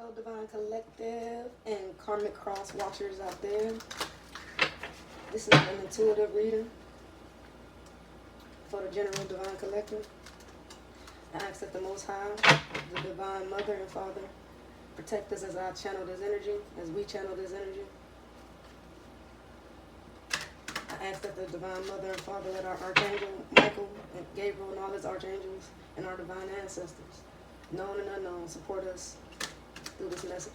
Hello, Divine Collective and Karmic Cross watchers out there. This is an intuitive reading for the General Divine Collective. I ask that the Most High, the Divine Mother and Father, protect us as I channel this energy, as we channel this energy. I ask that the Divine Mother and Father, let our Archangel Michael and Gabriel and all his archangels and our divine ancestors, known and unknown, support us through this message.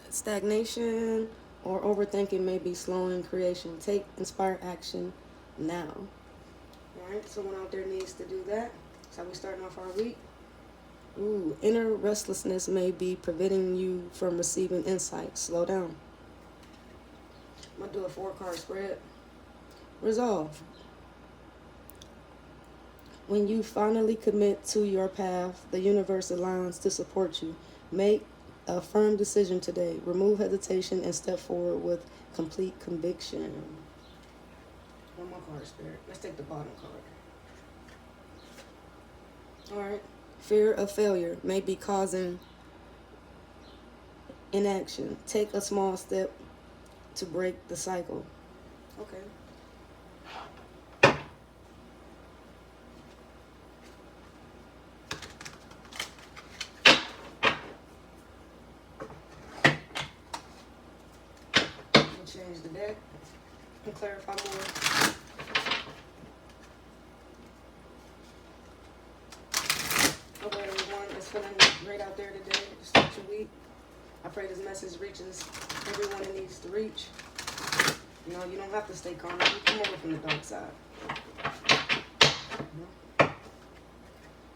Stagnation or overthinking may be slowing creation. Take inspired action now. Alright, someone out there needs to do that. That's how we starting off our week. Ooh, inner restlessness may be preventing you from receiving insight. Slow down. I'm going to do a 4-card spread. Resolve. When you finally commit to your path, the universe aligns to support you. Make a firm decision today. Remove hesitation and step forward with complete conviction. One more card, Spirit. Let's take the bottom card. Alright. Fear of failure may be causing inaction. Take a small step to break the cycle. Okay. Change the deck and clarify more. Hope everyone is feeling great out there today to start your week. I pray this message reaches everyone it needs to reach. You know, you don't have to stay calm. You come over from the dark side.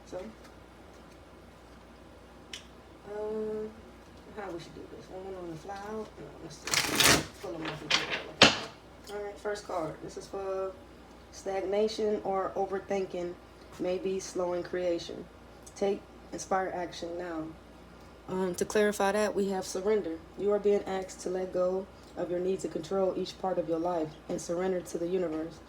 So, how we should do this? One on the fly out? No, let's just pull them off. Alright, first card. This is for stagnation or overthinking may be slowing creation. Take inspired action now. To clarify that, we have surrender. You are being asked to let go of your need to control each part of your life and surrender to the universe.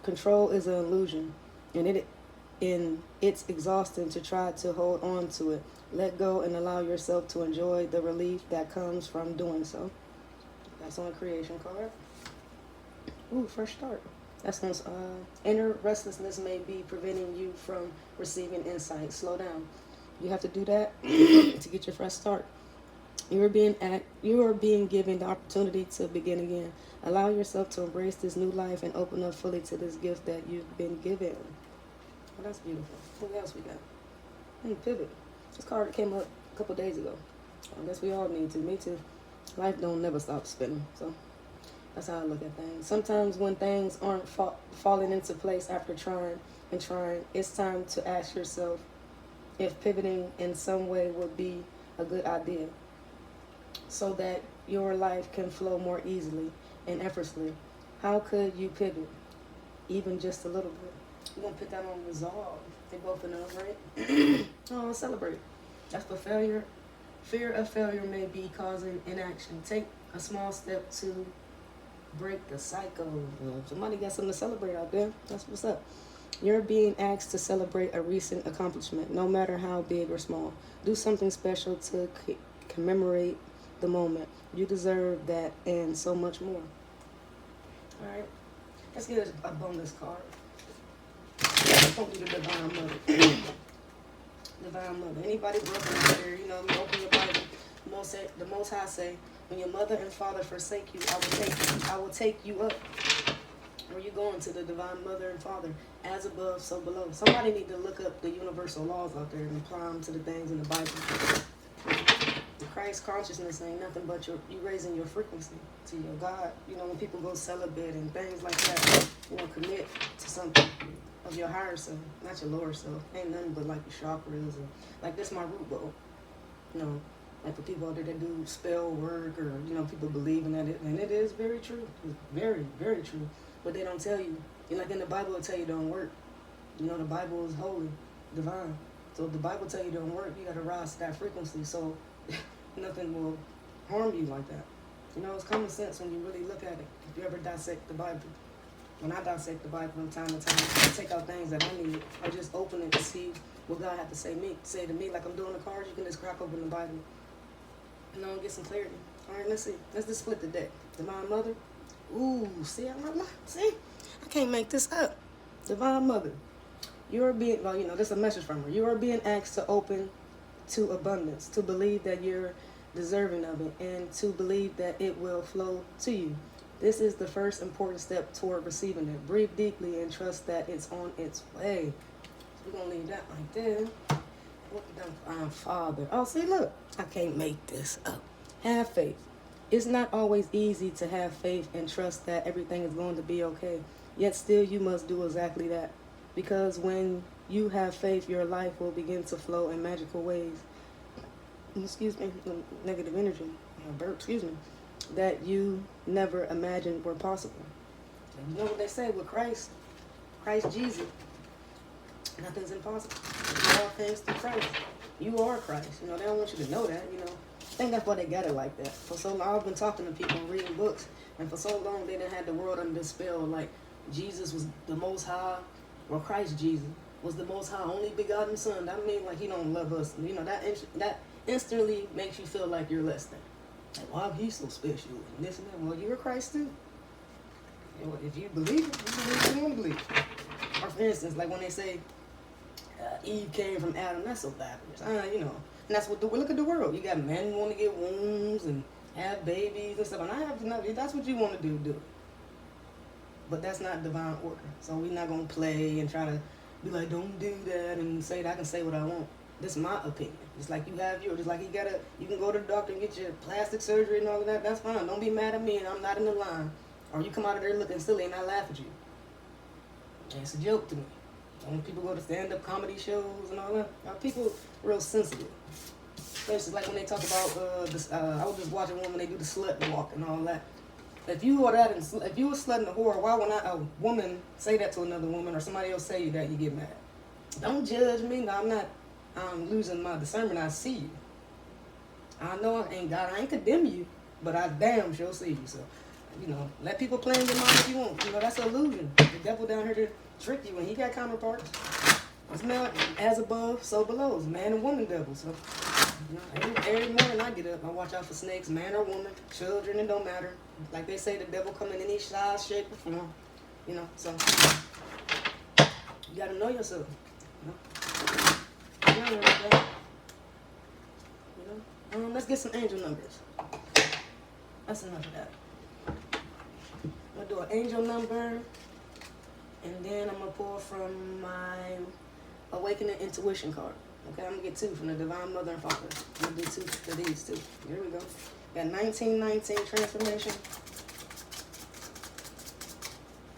Control is an illusion, and it's exhausting to try to hold on to it. Let go and allow yourself to enjoy the relief that comes from doing so. That's on a creation card. Ooh, fresh start. That's on inner restlessness may be preventing you from receiving insight. Slow down. You have to do that to get your fresh start. You are being given the opportunity to begin again. Allow yourself to embrace this new life and open up fully to this gift that you've been given. Oh, that's beautiful. What else we got? Pivot. This card came up a couple days ago. I guess we all need to. Me too. Life don't never stop spinning. So that's how I look at things. Sometimes when things aren't falling into place after trying, it's time to ask yourself if pivoting in some way would be a good idea so that your life can flow more easily and effortlessly. How could you pivot? Even just a little bit. We're going to put that on resolve. They both in us, right? Oh, celebrate. That's for failure. Fear of failure may be causing inaction. Take a small step to break the cycle. Somebody got something to celebrate out there. That's what's up. You're being asked to celebrate a recent accomplishment, no matter how big or small. Do something special to commemorate the moment. You deserve that and so much more. All right. Let's get a bonus card. Don't be the Divine Mother. Divine Mother. Anybody broken out there, you know, you open your Bible. The Most High say, when your mother and father forsake you, I will take you up. Where you going to the Divine Mother and Father? As above, so below. Somebody need to look up the universal laws out there and apply them to the things in the Bible. The Christ consciousness ain't nothing but you raising your frequency to your God. You know, when people go celibate and things like that, you know, commit to something of your higher self, not your lower self. Ain't nothing but like your chakras and like this my root bowl. You know, Like for people out there that do spell work or, people believing that and it is very true. It's very, very true. But they don't tell you. Like in the Bible, it'll tell you don't work. The Bible is holy, divine. So if the Bible tell you don't work, you got to rise to that frequency. So nothing will harm you like that. It's common sense when you really look at it. If you ever dissect the Bible. When I dissect the Bible from time to time, I take out things that I need. I just open it to see what God had to say to me. Like I'm doing the cards, you can just crack open the Bible. Get some clarity. All right, let's see. Let's just split the deck. Divine Mother. Ooh, see, I can't make this up. Divine Mother. You are being, this is a message from her. You are being asked to open to abundance, to believe that you're deserving of it, and to believe that it will flow to you. This is the first important step toward receiving it. Breathe deeply and trust that it's on its way. We're going to leave that like this. What the Father. Oh, see, look. I can't make this up. Have faith. It's not always easy to have faith and trust that everything is going to be okay. Yet still you must do exactly that. Because when you have faith, your life will begin to flow in magical ways. Excuse me, negative energy, that you never imagined were possible. You know what they say with Christ Jesus, nothing's impossible. All things through Christ. You are Christ. They don't want you to know that, I think that's why they got it like that. For so long, I've been talking to people and reading books, and for so long, they didn't have the world under this spell, like Jesus was the Most High, or Christ Jesus was the Most High, only begotten Son. That means like he don't love us. That instantly makes you feel like you're less than. Like, why he's so special and this and that. Well, you're Christ too. If you believe it, you believe what you want to believe. Or for instance, like when they say Eve came from Adam, that's so backwards. And that's what look at the world. You got men who want to get wombs and have babies and stuff. And that's what you want to do it. But that's not divine order. So we're not going to play and try to be like, don't do that and say that I can say what I want. This is my opinion. It's like you have yours. Just like you can go to the doctor and get your plastic surgery and all of that. That's fine. Don't be mad at me and I'm not in the line. Or you come out of there looking silly and I laugh at you. It's a joke to me. When people go to stand-up comedy shows and all that, people real sensitive. Especially like when they talk about I was just watching one when they do the slut walk and all that. If you were if you were slutting a whore, why would a woman say that to another woman or somebody else say that, you get mad? Don't judge me. No, I'm not losing my discernment. I see you. I know I ain't condemn you, but I damn sure see you. So, let people play in your mind if you want. That's an illusion. The devil down here to trick you, and he got counterparts. It's not as above, so below. It's man and woman devil. So, every morning I get up, I watch out for snakes, man or woman, children, it don't matter. Like they say, the devil come in any size, shape, or form. So you gotta know yourself. Let's get some angel numbers. That's enough of that. I'm gonna do an angel number, and then I'm gonna pull from my Awakening Intuition card. Okay, I'm gonna get 2 from the Divine Mother and Father. I'm gonna do 2 for these 2. Here we go. Got 1919 transformation.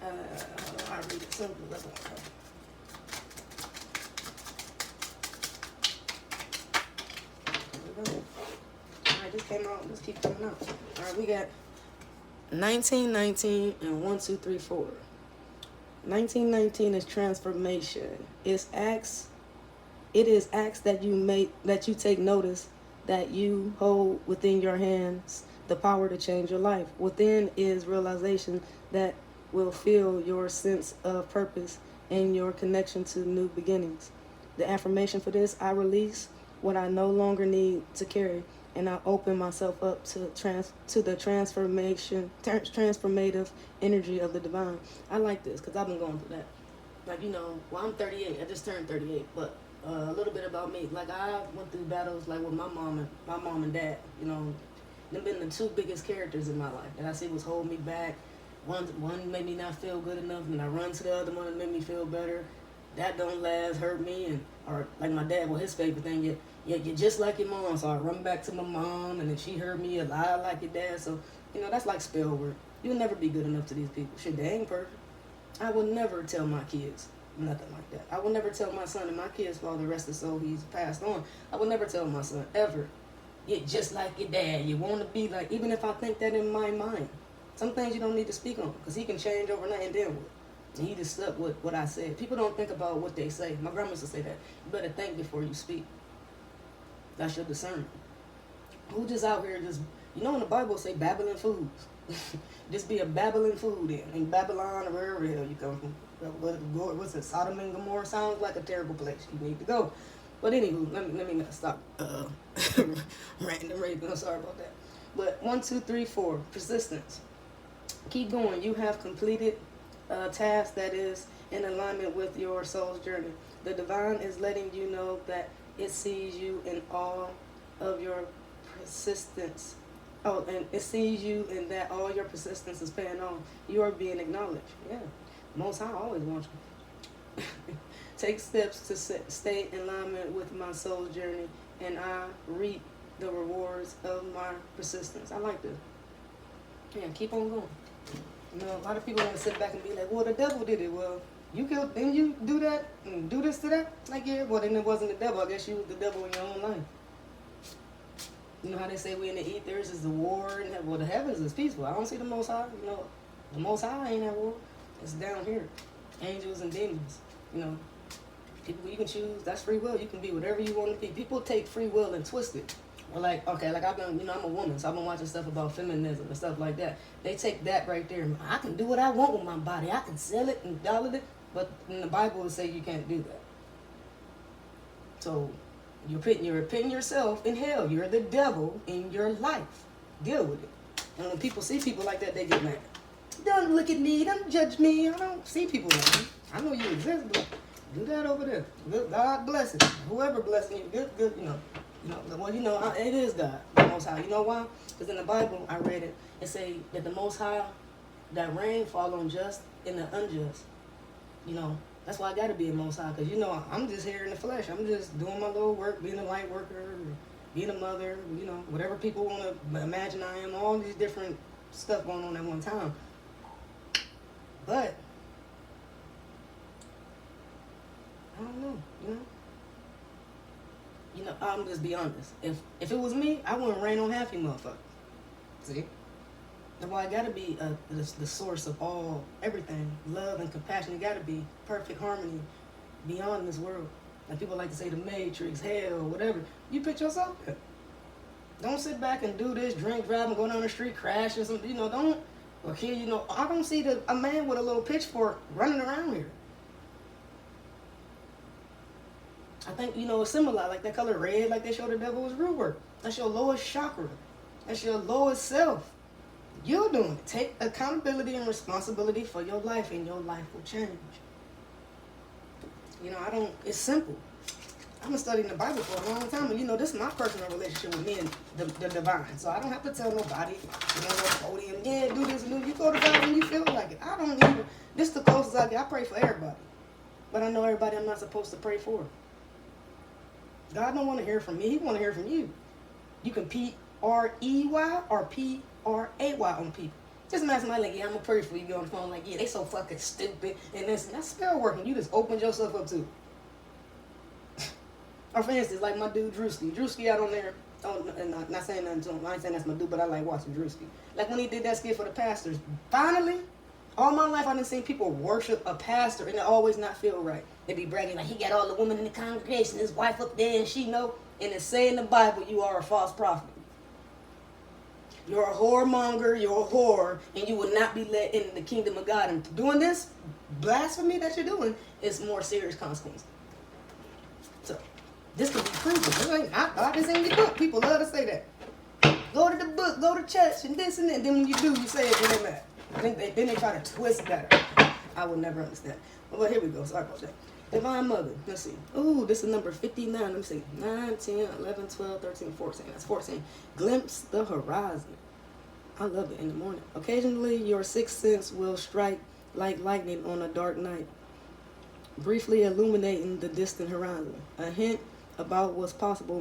I read it simply. Let's go. Alright, this came out. Let's keep coming out. Alright, we got 1919 and 1, 2, 3, 4. 1919 is transformation. It is acts that you take notice that you hold within your hands the power to change your life. Within is realization that will fill your sense of purpose and your connection to new beginnings. The affirmation for this: I release what I no longer need to carry, and I open myself up to the transformative energy of the divine. I like this because I've been going through that. Like, I'm 38. I just turned 38, but a little bit about me. Like, I went through battles like with my mom and dad. They've been the 2 biggest characters in my life that I see was holding me back. One made me not feel good enough, and I run to the other one and made me feel better. That don't last, hurt me, or like my dad, his favorite thing, you're just like your mom. So I run back to my mom, and then she hurt me a lot like your dad. So, that's like spell work. You'll never be good enough to these people. Shit, they ain't perfect. I will never tell my kids nothing like that. I will never tell my son, and my kid's father, rest his soul, he's passed on. I will never tell my son, ever, You're just like your dad. You want to be like, even if I think that in my mind, some things you don't need to speak on because he can change overnight and then what? And he just stuck with what I said. People don't think about what they say. My grandma used to say that. You better think before you speak. That's your discernment. Who just out here just, you know in the Bible say babbling fools. Just be a babbling fool then. In Babylon or wherever the hell you come from. What's it? Sodom and Gomorrah sounds like a terrible place. You need to go. But anywho, let me not stop ranting and raving. I'm sorry about that. But 1, 2, 3, 4. Persistence. Keep going. You have completed a task that is in alignment with your soul's journey. The divine is letting you know that it sees you in all of your persistence. Oh, and it sees you in that all your persistence is paying off. You are being acknowledged. Yeah. Most High always wants you. Take steps to stay in alignment with my soul's journey, and I reap the rewards of my persistence. I like this. Yeah, keep on going. You know, a lot of people want to sit back and be like, well, the devil did it. Well, didn't you do that and do this to that? Like, yeah, well, then it wasn't the devil. I guess you was the devil in your own life. You know how they say we in the ethers is the war, and well, the heavens is peaceful. I don't see the Most High. You know, the Most High ain't at war. It's down here. Angels and demons. You know, people you can choose. That's free will. You can be whatever you want to be. People take free will and twist it. Or like, okay, like I've been, you know, I'm a woman, so I've been watching stuff about feminism and stuff like that. They take that right there. I can do what I want with my body. I can sell it and dollar it. But in the Bible, it says you can't do that. So you're putting yourself in hell. You're the devil in your life. Deal with it. And when people see people like that, they get mad. Don't look at me. Don't judge me. I don't see people like me. I know you exist, but do that over there. Good, God bless it. Whoever blessing you, good, you know. Well, you know, it is God, the Most High. You know why? Because in the Bible, I read it. It say that the Most High, that rain fall on just and the unjust. You know, that's why I got to be a Most High. Because, you know, I'm just here in the flesh. I'm just doing my little work, being a light worker, being a mother, you know, whatever people want to imagine I am. All these different stuff going on at one time. But, I don't know, you know. You know, I'm just be honest. If it was me, I wouldn't rain on half you motherfuckers. See? That's why I gotta be the source of all, everything. Love and compassion. It gotta be perfect harmony beyond this world. Like people like to say the Matrix, hell, whatever. You put yourself there. Don't sit back and do this, drink, drive, and go down the street, crash or something. You know, don't. Or here, you know, I don't see a man with a little pitchfork running around here. I think, you know, it's similar, like that color red, like they show the devil is root work. That's your lowest chakra. That's your lowest self. You're doing it. Take accountability and responsibility for your life, and your life will change. You know, it's simple. I've been studying the Bible for a long time, and you know, this is my personal relationship with me and the divine. So I don't have to tell nobody, you know, the podium, yeah, do this and do. You go to God when you feel like it. I don't even, this is the closest I get. I pray for everybody. But I know everybody I'm not supposed to pray for. God don't want to hear from me. He want to hear from you. You can P-R-E-Y or P-R-A-Y on people. Just imagine somebody like, yeah, I'm going to pray for you. Be on the phone like, yeah, they so fucking stupid. And that's spell working. You just opened yourself up to. Or for instance, like my dude Drewski. Drewski out on there. Oh, and I'm not saying nothing to him. I ain't saying that's my dude, but I like watching Drewski. Like when he did that skit for the pastors. Finally, all my life I done seen people worship a pastor and it always not feel right. They be bragging like he got all the women in the congregation, his wife up there, and she know. And it say in the Bible, you are a false prophet. You're a whoremonger, you're a whore, and you will not be let in the kingdom of God. And doing this blasphemy that you're doing is more serious consequences. So, this could be proven. This ain't the book. People love to say that. Go to the book, go to church, and this and that. And then when you do, you say it, then they mad. Then they try to twist that. I would never understand. But here we go. Sorry about that. Divine Mother. Let's see. Ooh, this is number 59. Let me see. 9, 10, 11, 12, 13, 14. That's 14. Glimpse the horizon. I love it in the morning. Occasionally, your sixth sense will strike like lightning on a dark night, briefly illuminating the distant horizon. A hint about what's possible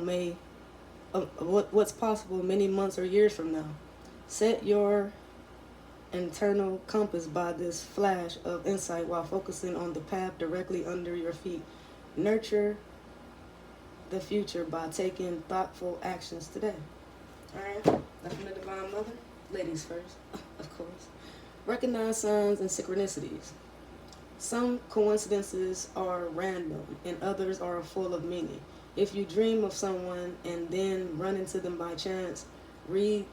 what's possible many months or years from now. Set your internal compass by this flash of insight while focusing on the path directly under your feet. Nurture the future by taking thoughtful actions today. Alright, that's from the Divine Mother. Ladies first, of course. Recognize signs and synchronicities. Some coincidences are random and others are full of meaning. If you dream of someone and then run into them by chance, read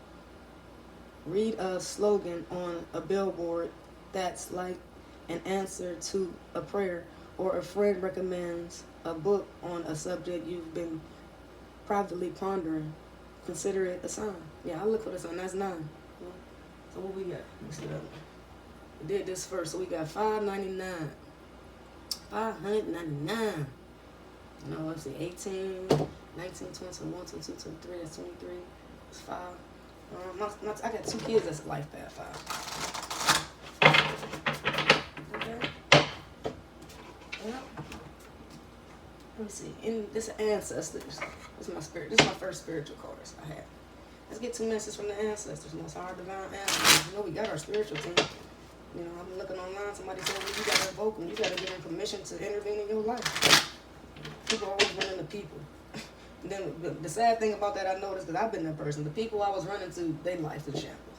a slogan on a billboard that's like an answer to a prayer, or a friend recommends a book on a subject you've been privately pondering. Consider it a sign. Yeah, I look for the sign. That's 9. Yeah. So what we got? Let's see that one. We did this first, so we got $5.99. $599. No, let's see, 18, 19, 20, 1, 2, 2, 3, that's 23. It's 5. I got 2 kids that's life path 5. Okay. Yep. Let me see. And this is ancestors. This is my spirit. This is my first spiritual cards I have. Let's get 2 messages from the ancestors. Most our divine ancestors. You know we got our spiritual team. You know, I've been looking online. Somebody told me you gotta invoke them. You gotta give them permission to intervene in your life. People always running to people. And then the sad thing about that I noticed, because I've been that person, the people I was running to, their life is shambles.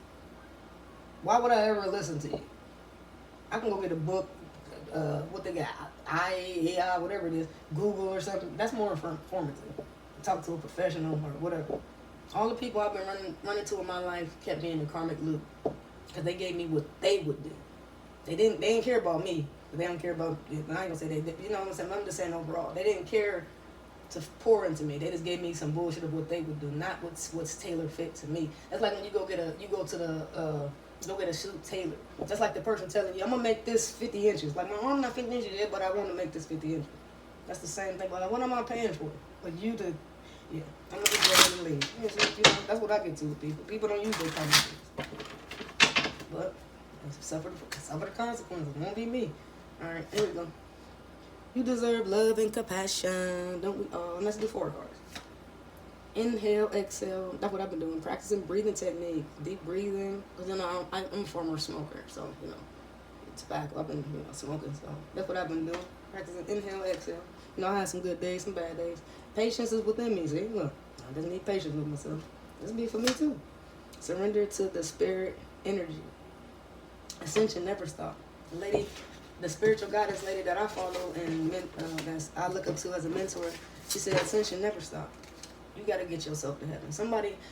Why would I ever listen to you? I can go get a book, what they got, AI, whatever it is, Google or something. That's more informative. Talk to a professional or whatever. All the people I've been running to in my life kept me in the karmic loop because they gave me what they would do. They didn't care about me. But they don't care about, I ain't gonna say they, you know what I'm saying? I'm just saying overall. They didn't care to pour into me. They just gave me some bullshit of what they would do, not what's tailor fit to me. That's like when you go get a suit tailored. That's like the person telling you, I'm gonna make this 50 inches. Like my arm not 50 inches yet, but I want to make this 50 inches. That's the same thing. But like, what am I paying for? But you to, yeah, I'm gonna just go ahead and leave. You know, that's what I get to with people. People don't use their common sense. But suffer the consequences. It won't be me. All right, here we go. You deserve love and compassion. Don't we all? Let's do 4 cards. Inhale, exhale. That's what I've been doing. Practicing breathing technique. Deep breathing. Because you know, I'm a former smoker. So, you know, tobacco. I've been, smoking. So that's what I've been doing. Practicing inhale, exhale. You know, I had some good days, some bad days. Patience is within me. See, look. I just need patience with myself. This be for me too. Surrender to the spirit energy. Ascension never stop. The spiritual goddess lady that I follow and that I look up to as a mentor, she said, ascension never stop. You got to get yourself to heaven.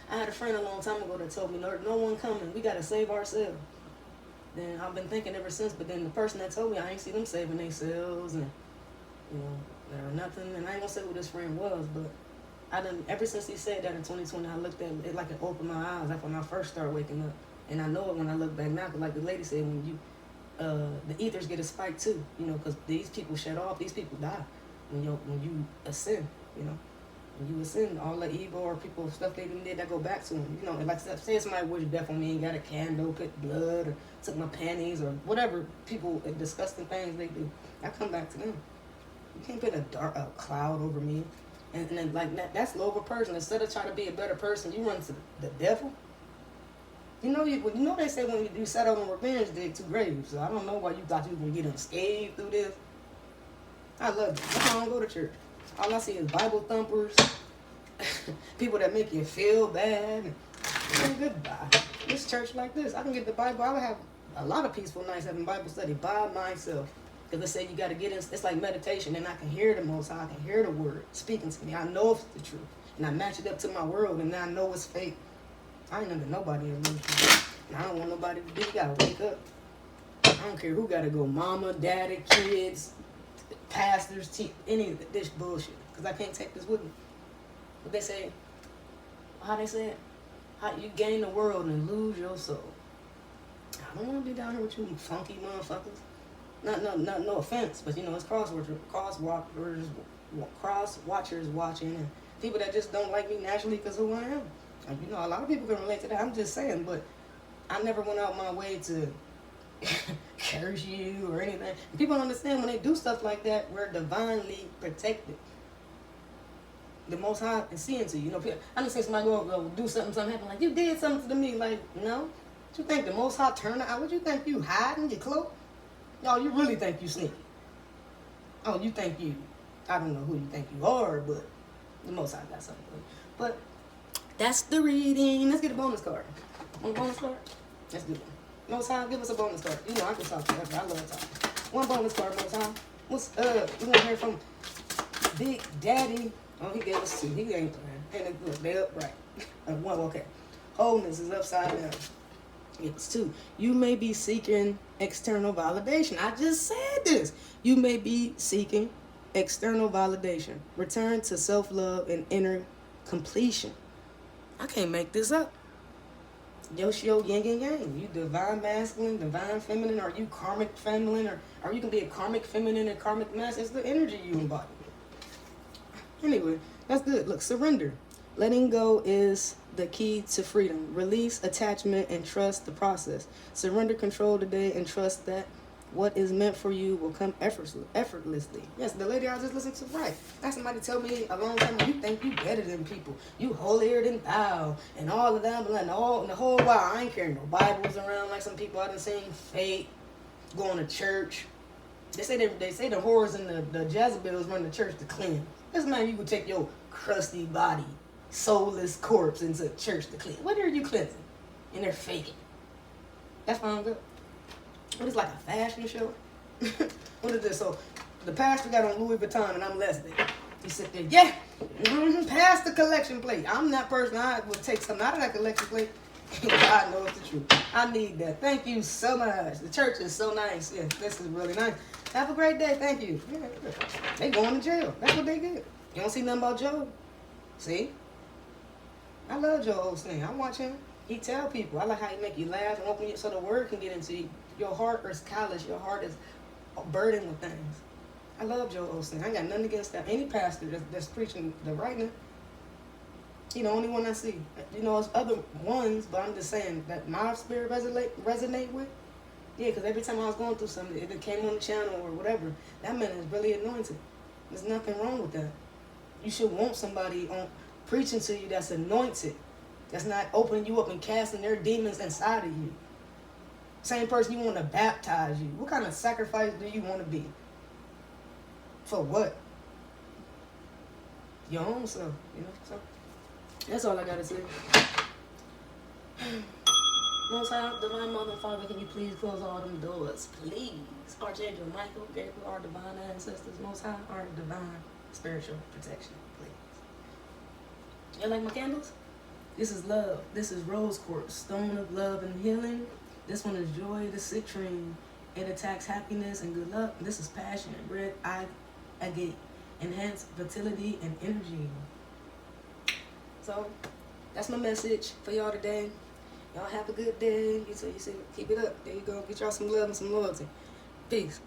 I had a friend a long time ago that told me, no one coming. We got to save ourselves. Then I've been thinking ever since, but then the person that told me, I ain't see them saving themselves and, or nothing. And I ain't going to say who this friend was, but ever since he said that in 2020, I looked at it like it opened my eyes. Like when I first started waking up. And I know it when I look back now, because like the lady said, when you, the ethers get a spike too, because these people shut off, these people die when you ascend, when you ascend, all the evil or people, stuff they did that go back to them, and like say somebody wished death on me and got a candle, put blood, or took my panties, or whatever people, disgusting things they do, I come back to them. You can't put a cloud over me, and then like that's low of a person. Instead of trying to be a better person, you run to the devil. You know they say when you set out on revenge, dig 2 graves. So I don't know why you thought you were going to get unscathed through this. I love it. That's why I don't go to church. All I see is Bible thumpers, people that make you feel bad. And goodbye. This church like this, I can get the Bible. I would have a lot of peaceful nights having Bible study by myself. Because they say you got to get in, it's like meditation, and I can hear the Most High, I can hear the word speaking to me. I know it's the truth. And I match it up to my world, and now I know it's fake. I ain't under nobody illusion. And I don't want nobody to do. You gotta wake up. I don't care who gotta go. Mama, daddy, kids, pastors, any of this bullshit. Because I can't take this with me. But they say, how they say it? How you gain the world and lose your soul. I don't want to be down here with you funky motherfuckers. No offense, but it's cross watchers watching, and people that just don't like me naturally because who I am. A lot of people can relate to that. I'm just saying, but I never went out my way to curse you or anything. People don't understand when they do stuff like that, we're divinely protected. The Most High is seeing to you. I just say somebody go do something happen, like, you did something to me. Like, no. What you think the Most High turned out? What you think you hiding your cloak? No, you really think you sneaky. Oh, you think I don't know who you think you are, but the Most High got something for you. But That's the reading. Let's get a bonus card. Want a bonus card? Let's do one. Most High, give us a bonus card. You know I can talk forever. I love talking. One bonus card, Most High. What's up? We're gonna hear from Big Daddy. Oh, he gave us two. He ain't playing. And look, they upright. One, okay. Wholeness is upside down. It's two. You may be seeking external validation. I just said this. You may be seeking external validation. Return to self-love and inner completion. I can't make this up. Yoshio yin and yang. You divine masculine, divine feminine, or you karmic feminine, or you can be a karmic feminine and karmic masculine. It's the energy you embody. Anyway, that's good. Look, surrender. Letting go is the key to freedom. Release attachment and trust the process. Surrender control today and trust that what is meant for you will come effortlessly. Yes, the lady I was just listening to, right. That's somebody tell me a long time ago, you think you better than people. You holier than thou. And all of them, and the whole while, I ain't carrying no Bibles around like some people I done seen fake, going to church. They say the whores and the Jezebels run the church to cleanse. This man, you could take your crusty body, soulless corpse into church to cleanse. What are you cleansing? And they're faking. That's fine, good. What is like a fashion show? What is this? So the pastor got on Louis Vuitton and I'm Leslie. He sit there, yeah, pass the collection plate. I'm that person. I will take something out of that collection plate. God knows the truth. I need that. Thank you so much. The church is so nice. Yeah, this is really nice. Have a great day. Thank you. Yeah, they going to jail. That's what they did. You don't see nothing about Joe. See? I love Joe Osteen. I watch him. He tell people. I like how he make you laugh and open you so the word can get into you. Your heart is callous. Your heart is burdened with things. I love Joe Osteen. I ain't got nothing against that. Any pastor that's preaching the right now. He the only one I see. You know, there's other ones, but I'm just saying that my spirit resonate with. Yeah, because every time I was going through something, if it came on the channel or whatever, that man is really anointed. There's nothing wrong with that. You should want somebody on preaching to you that's anointed. That's not opening you up and casting their demons inside of you. Same person you want to baptize you. What kind of sacrifice do you want to be? For what? Your own self, you know? So that's all I gotta say. Most High, Divine Mother and Father, can you please close all them doors, please? Archangel Michael, Gabriel, our divine ancestors, Most High, our divine spiritual protection, please. You like my candles? This is love. This is rose quartz, stone of love and healing. This one is joy, the citrine. It attacks happiness and good luck. This is passion, red agate, enhance fertility and energy. So that's my message for y'all today. Y'all have a good day. You see, keep it up. There you go. Get y'all some love and some loyalty. Peace.